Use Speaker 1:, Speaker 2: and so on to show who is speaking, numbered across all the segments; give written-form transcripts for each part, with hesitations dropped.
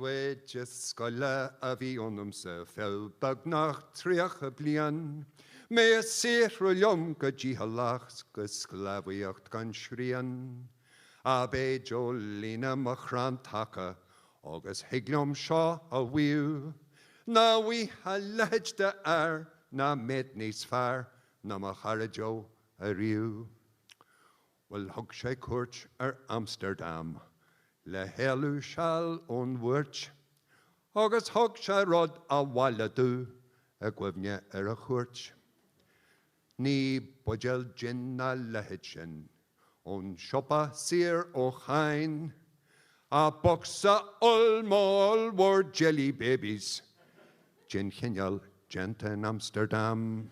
Speaker 1: Weidje scoile a bhí onamsa fel bagnach tríocha blian. Me a séhra liom go ddíhalach go sclafaíocht gan srían. A béidio lína Amhrán tacha agus higliom seo a bhíú. Na bhí a leidde na méid níos fearr na ma charadio a riú. Well, thug sé cuairt Amsterdam, le héalú seall ón bhuairt, agus thug sé rud a bhaile dú a gcuimhne a chuairt. Ní buideal gin na leithéid sin, ón siopa sir ó chain, a boxa olmol war jelly babies, gin chineal gent in Amsterdam.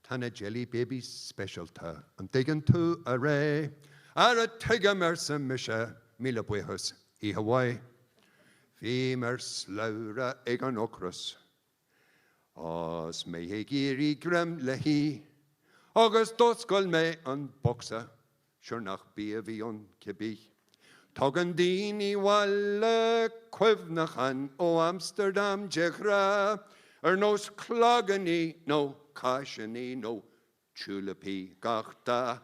Speaker 1: Tanna jelly babies specialta, an digan tú a ré, ar a tuige mar sa mise míle buchas I Hawaii. Bhí mar slaura ag an ocras, as mé hé géirí grem le hí, agus doscail mé an boxa, sure nach bí a bhí an cibí. Tugan daoine bhaile cuimhnachan ó Amsterdam deghra, nós claganí nó caiisianí nó tulipaí gachta.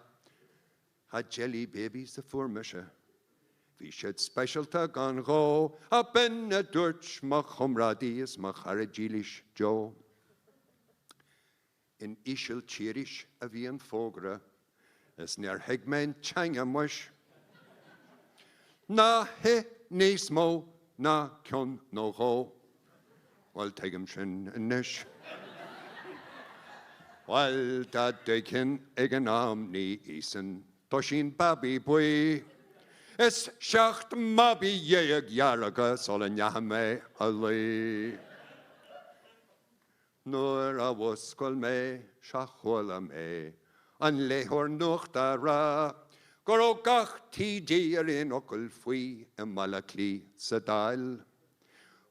Speaker 1: Ha jelly babies a fuairmise. Bhí siad specialta gan gó, a ben a dúirt má Comhghairdeas má charadílis Joe. In isiil tíris a bhí an fógra, is near higmain teanga muis. Na he níos mó na cion nó gó. Well, teigim sin inis. Well, da deikin ag an amní ísan, tá sin babi bui. Is seacht mabi dhéag jarraga sol an neamé a lí. Nuair a bhoscail mé, se chuala mé, an léthóir nuacht a rá, gur ó gach tídí ar in ocail faoi I Malachlí sa dail.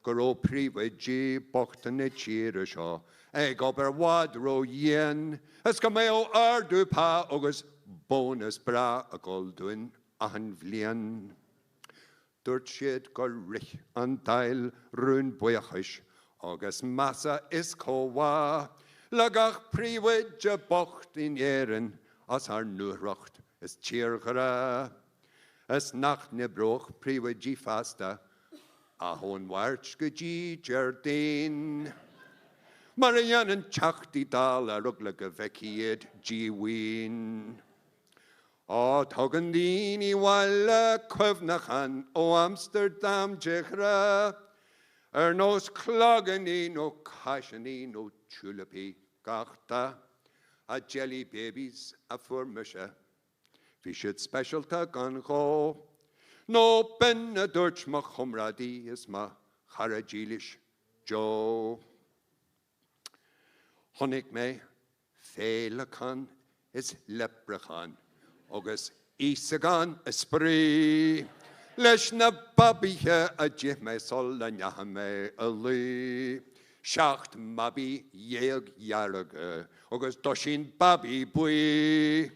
Speaker 1: Gur ó príomhaidí bochta na tíre seo, ag obair wadró dhéan, is go mé ó ardú pá agus bónas bra a goldúin a an bhlian. Dúirt siad go rith an dail rún buachais, agus massa is cóhá, le gach príomhaide bocht in éireann as haar nuachracht is tíorghara. Is nach na broch príomhaidí fasta, a hon wart go dí Jardín. Mar a dhéanann teachtaí dal a rugla go bheiciad díhuin. Á tugan daoine bhaile cuimhnachan ó Amsterdam deghra, nós claganí nó caiisianí nó tulipaí gachta, a jelly babies a fuairmise. Bhí siad specialta gan gó, nó ben a dúirt má Comhghairdeas má charadílis Joe. Honnig mé félachan is leprachan, agus ísagan is sprí. Leis na babíthe a dtí mé sol le neatha mé a lí. Seacht mabí dhéag jarraga, agus dó sin babí bui.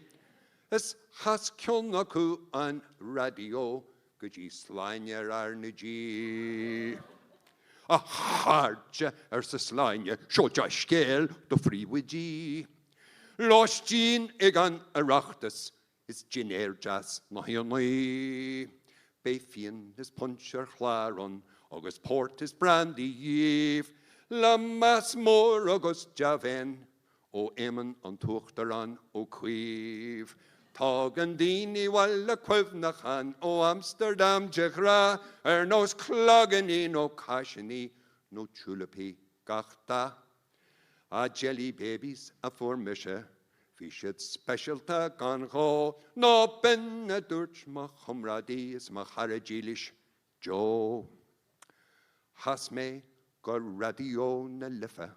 Speaker 1: Is chas cion acu an radio go dtí sláine ar na dí. A cháirte sa sláine, seo de scéal do phríomhaidí. Lás dín ag an oireachtas is ginéirdeas na hionnaí. Bé fion is punchar chláran, agus port is brandy dhéh, le mas mór agus deaven, ó éman an tuachtaran ó cuíh. Tugan daoine bhaile cuimhnachan ó Amsterdam deghra, nós claganí nó caiisianí nó tulipaí gachta. A jelly babies a fuairmise, bhí siad specialta gan gó, nó ben a dúirt má Comhghairdeas má charadílis Joe. Has mé go radio na lifa,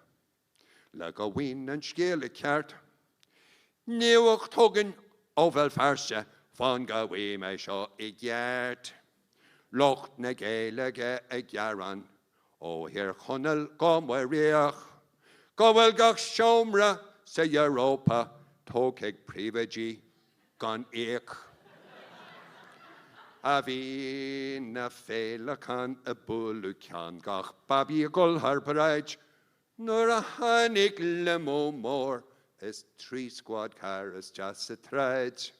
Speaker 1: le go bhain an scéal a ceart. Níomh tugan ó bhfuil fearse fan go bhfuil mé seo I gceart. Locht na Gaeilge ag gearan, ó hir chonal go mhaíoch, go bhfuil gach seomra sa Europa, tóg ag príomhaidí gan éach. A bhí na féilechán a búlúceán gach babi a gulthar paraid, nuair a tháinig le mó mór, is 3 squad car is just a treid.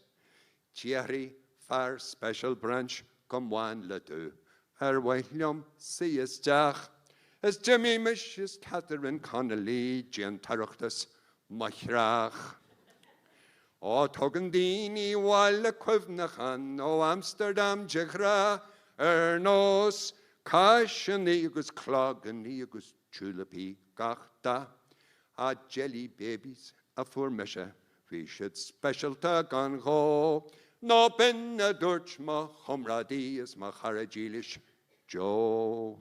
Speaker 1: Thierry far special branch come one le dú, bhailm sí is deach, is Jimmy Mish is Catherine Connolly, Jean Tarachtas, Machrach. O tugan dini walla Cuimhnachan, o Amsterdam Jigra, nos, Cashin agus Clogan, agus Tulipi, Gachta, a jelly babies, a formesha, we should special tag on go, no ben a Dutch ma Humradias ma Harajilish, Joe.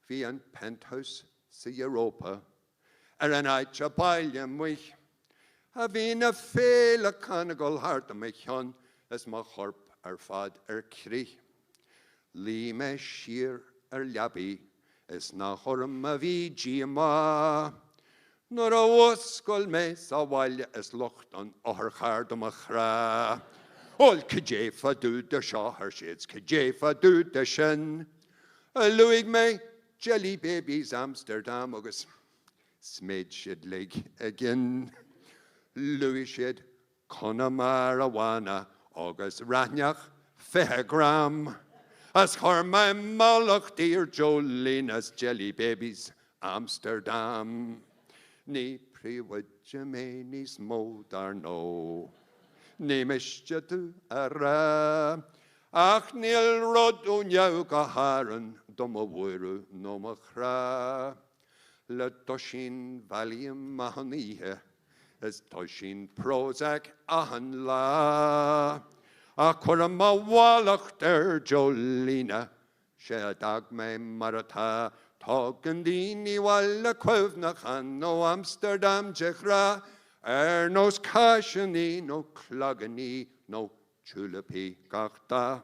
Speaker 1: Vi an penthouse, see Europa, an aicha Bhaile Mhic. A bhín a féile canagol thart a meichon as má chorp fad crí. Lí me sir leabi is na chorm a bhí díama. Nor a woscol me sa bhaile is locht an chard am a chra. Ol céfa dú de seo har sieds, céfa dú de sin. A luig me jelly babies Amsterdam agus smid siad lig again. Louis shed Connemara wana agus Ranyach Fegram as Horma Moloch dear Jolina's jelly babies Amsterdam ni priwyd Jemainis modar no ni misjatu ara ach nil rod unyaw kaharan domo wuru no machra le doshin valium mahanihe as Toshin Prozac ahan la. A Kurama Wallach der Jolina, Shedag me Marata, Togandini Walla Cuimhnachan, no Amsterdam Jigra, nos Cashani, no Clogany, no Tulipi Gachta.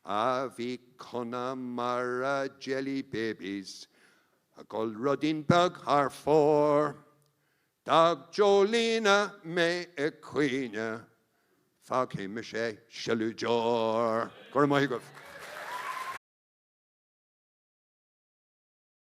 Speaker 1: Avi Connemara jelly babies, a gold rudding bug are 4. Dag Jolina me e queena, fag him me she shalujor. Gormaigof.